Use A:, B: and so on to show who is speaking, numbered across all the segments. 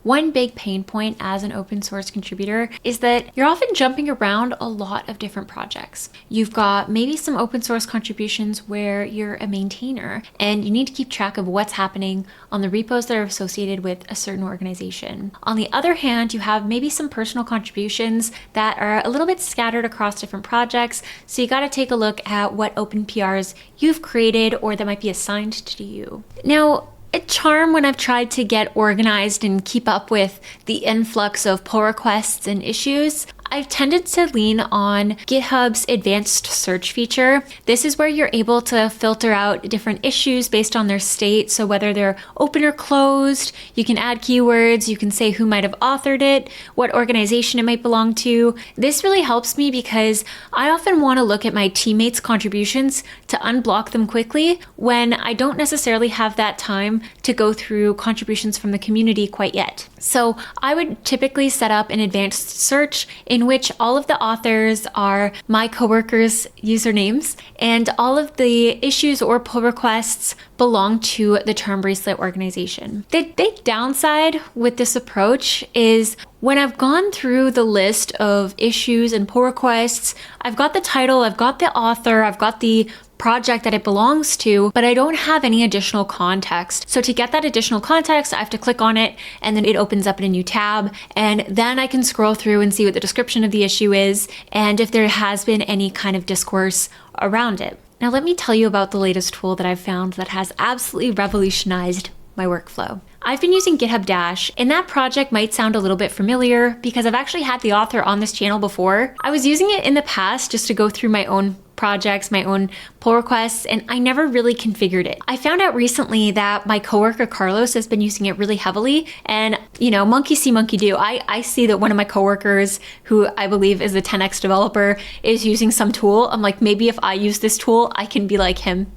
A: one big pain point as an open source contributor is that you're often jumping around a lot of different projects. You've got maybe some open source contributions where you're a maintainer and you need to keep track of what's happening on the repos that are associated with a certain organization. On the other hand, you have maybe some personal contributions that are a little bit scattered across different projects. So you got to take a look at what open PRs you've created or that might be assigned to you. Now, at Charm, when I've tried to get organized and keep up with the influx of pull requests and issues, I've tended to lean on GitHub's advanced search feature. This is where you're able to filter out different issues based on their state. So whether they're open or closed, you can add keywords, you can say who might have authored it, what organization it might belong to. This really helps me because I often want to look at my teammates' contributions to unblock them quickly when I don't necessarily have that time to go through contributions from the community quite yet. So I would typically set up an advanced search in which all of the authors are my coworkers' usernames and all of the issues or pull requests belong to the Charm Bracelet organization. The big downside with this approach is when I've gone through the list of issues and pull requests, I've got the title, I've got the author, I've got the project that it belongs to, but I don't have any additional context. So to get that additional context, I have to click on it and then it opens up in a new tab. And then I can scroll through and see what the description of the issue is and if there has been any kind of discourse around it. Now let me tell you about the latest tool that I've found that has absolutely revolutionized my workflow. I've been using GitHub Dash, and that project might sound a little bit familiar because I've actually had the author on this channel before. I was using it in the past just to go through my own projects, my own pull requests, and I never really configured it. I found out recently that my coworker Carlos has been using it really heavily, and monkey see, monkey do. I see that one of my coworkers, who I believe is a 10x developer, is using some tool. I'm like, maybe if I use this tool, I can be like him,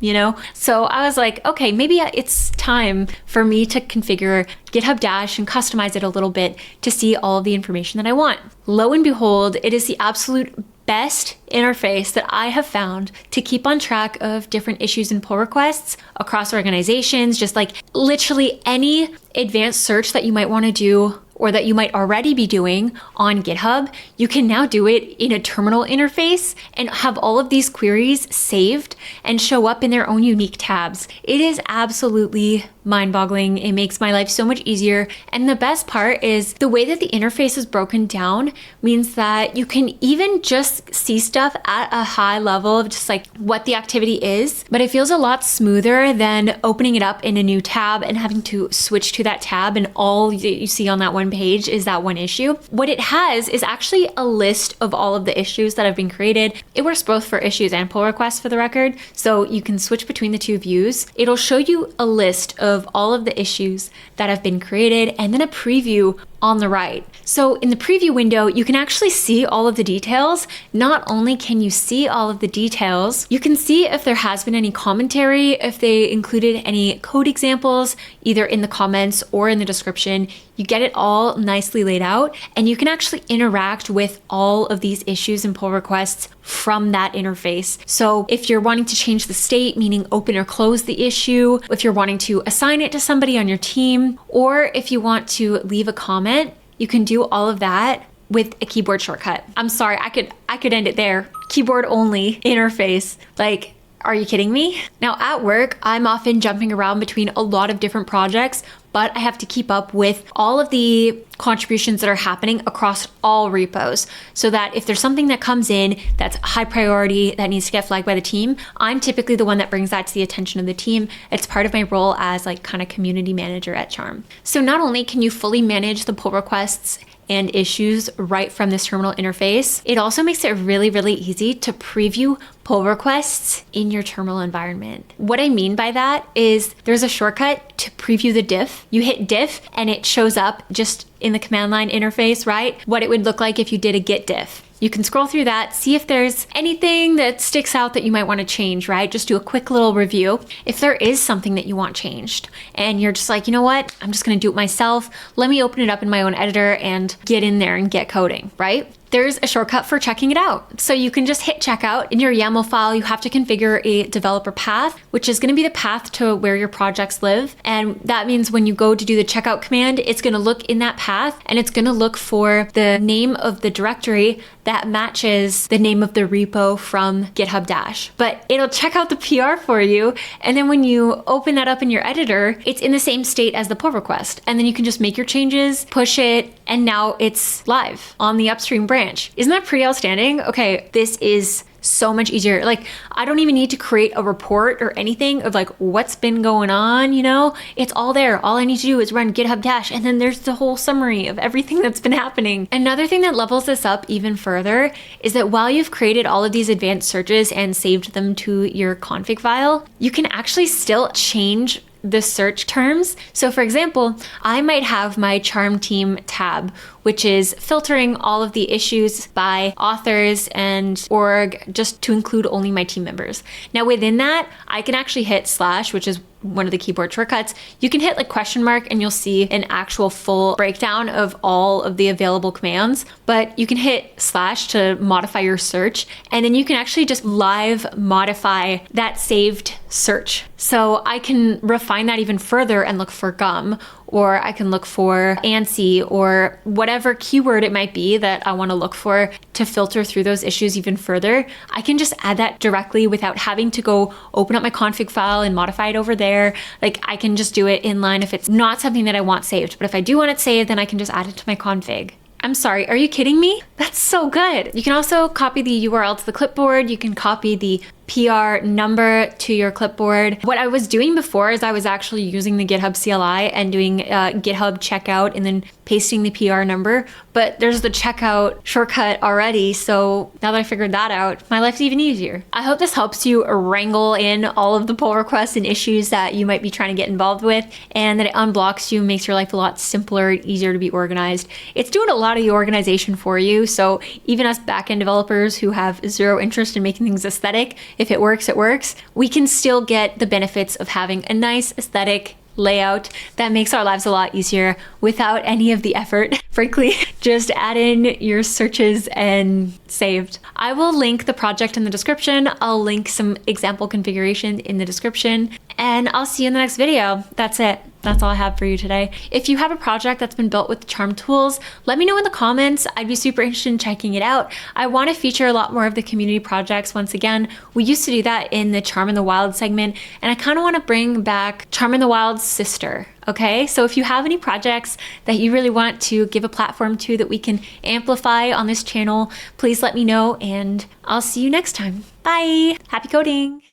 A: So I was like, okay, maybe it's time for me to configure GitHub Dash and customize it a little bit to see all of the information that I want. Lo and behold, it is the absolute best interface that I have found to keep on track of different issues and pull requests across organizations, just like literally any advanced search that you might want to do or that you might already be doing on GitHub. You can now do it in a terminal interface and have all of these queries saved and show up in their own unique tabs. It is absolutely mind-boggling. It makes my life so much easier. And the best part is the way that the interface is broken down means that you can even just see stuff at a high level of just like what the activity is, but it feels a lot smoother than opening it up in a new tab and having to switch to that tab and all that you see on that one page is that one issue. What it has is actually a list of all of the issues that have been created. It works both for issues and pull requests for the record, so you can switch between the two views. It'll show you a list of all of the issues that have been created and then a preview on the right. So in the preview window, you can actually see all of the details. Not only can you see all of the details, you can see if there has been any commentary, if they included any code examples, either in the comments or in the description. You get it all nicely laid out, and you can actually interact with all of these issues and pull requests from that interface. So if you're wanting to change the state, meaning open or close the issue, if you're wanting to assign it to somebody on your team, or if you want to leave a comment, you can do all of that with a keyboard shortcut. I'm sorry, I could end it there. Keyboard only interface. Like, are you kidding me? Now at work, I'm often jumping around between a lot of different projects, but I have to keep up with all of the contributions that are happening across all repos so that if there's something that comes in that's high priority that needs to get flagged by the team, I'm typically the one that brings that to the attention of the team. It's part of my role as like kind of community manager at Charm. So not only can you fully manage the pull requests and issues right from this terminal interface, it also makes it really, really easy to preview pull requests in your terminal environment. What I mean by that is there's a shortcut to preview the diff. You hit diff and it shows up just in the command line interface, right? What it would look like if you did a git diff. You can scroll through that, see if there's anything that sticks out that you might want to change, right? Just do a quick little review. If there is something that you want changed and you're just like, you know what? I'm just going to do it myself. Let me open it up in my own editor and get in there and get coding, right? there's a shortcut for checking it out. So you can just hit checkout. In your YAML file, you have to configure a developer path, which is going to be the path to where your projects live. And that means when you go to do the checkout command, it's going to look in that path and it's going to look for the name of the directory that matches the name of the repo from GitHub Dash. But it'll check out the PR for you. And then when you open that up in your editor, it's in the same state as the pull request. And then you can just make your changes, push it, and now it's live on the upstream branch. Isn't that pretty outstanding? Okay, this is so much easier. Like, I don't even need to create a report or anything of like what's been going on, you know? It's all there. All I need to do is run GitHub Dash and then there's the whole summary of everything that's been happening. Another thing that levels this up even further is that while you've created all of these advanced searches and saved them to your config file, you can actually still change the search terms. So for example, I might have my Charm Team tab, which is filtering all of the issues by authors and org, just to include only my team members. Now within that, I can actually hit /, which is one of the keyboard shortcuts. You can hit like question mark and you'll see an actual full breakdown of all of the available commands, but you can hit / to modify your search. And then you can actually just live modify that saved search. So I can refine that even further and look for gum, or I can look for ANSI, or whatever keyword it might be that I want to look for to filter through those issues even further. I can just add that directly without having to go open up my config file and modify it over there. Like, I can just do it inline if it's not something that I want saved. But if I do want it saved, then I can just add it to my config. I'm sorry, are you kidding me? That's so good. You can also copy the URL to the clipboard. You can copy the PR number to your clipboard. What I was doing before is I was actually using the GitHub CLI and doing GitHub checkout and then pasting the PR number, but there's the checkout shortcut already. So now that I figured that out, my life's even easier. I hope this helps you wrangle in all of the pull requests and issues that you might be trying to get involved with, and that it unblocks you, makes your life a lot simpler and easier to be organized. It's doing a lot of the organization for you. So even us backend developers who have zero interest in making things aesthetic, if it works, it works. We can still get the benefits of having a nice aesthetic layout that makes our lives a lot easier without any of the effort. Frankly, just add in your searches and saved. I will link the project in the description. I'll link some example configuration in the description, and I'll see you in the next video. That's it. That's all I have for you today. If you have a project that's been built with Charm tools, let me know in the comments. I'd be super interested in checking it out. I want to feature a lot more of the community projects. Once again, we used to do that in the Charm in the Wild segment, and I kind of want to bring back Charm in the Wild's sister. Okay, so if you have any projects that you really want to give a platform to that we can amplify on this channel, please let me know, and I'll see you next time. Bye. Happy coding.